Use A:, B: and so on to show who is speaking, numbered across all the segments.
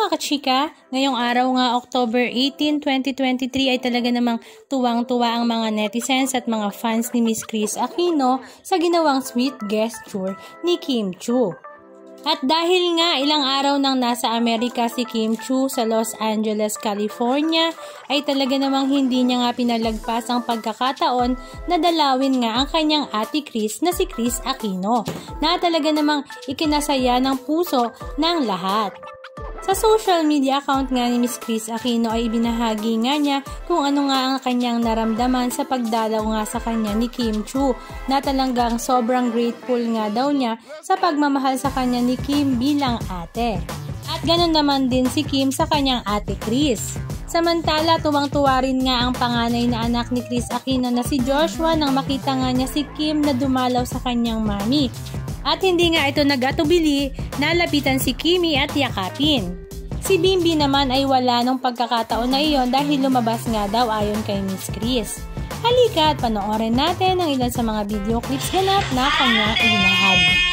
A: mga kachika, ngayong araw nga October 18, 2023 ay talaga namang tuwang-tuwa ang mga netizens at mga fans ni Miss Kris Aquino sa ginawang sweet gesture ni Kim Chiu. At dahil nga ilang araw nang nasa Amerika si Kim Chiu sa Los Angeles, California, ay talaga namang hindi niya nga pinalagpas ang pagkakataon na dalawin nga ang kanyang ate Kris na si Kris Aquino, na talaga namang ikinasaya ng puso ng lahat. Sa social media account nga ni Miss Kris Aquino ay ibinahagi nga niya kung ano nga ang kanyang naramdaman sa pagdalaw nga sa kanya ni Kim Chiu, na talagang sobrang grateful nga daw niya sa pagmamahal sa kanya ni Kim bilang ate. At ganun naman din si Kim sa kanyang ate Kris. Samantala, tuwang-tuwa rin nga ang panganay na anak ni Kris Aquino na si Joshua nang makita nga niya si Kim na dumalaw sa kanyang mami. At hindi nga ito nag-atubili, nalapitan si Kimi at yakapin. Si Bimbi naman ay wala nung pagkakataon na iyon dahil lumabas nga daw ayon kay Miss Kris. Halika at panoorin natin ang ilan sa mga video clips ganap na kanyang ibinahagi.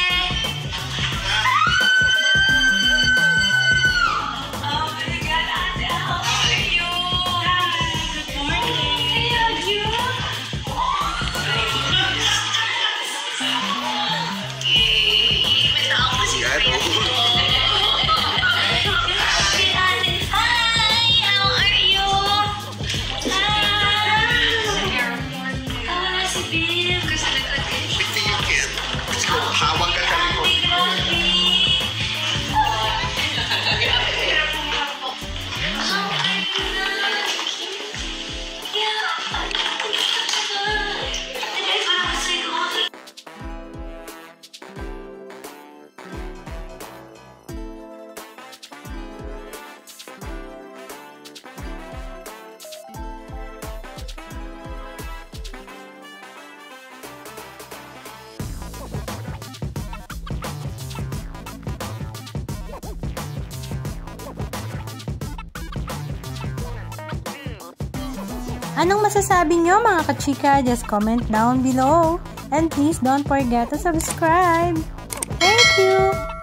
A: Anong masasabi nyo mga kachika? Just comment down below. And please don't forget to subscribe. Thank you!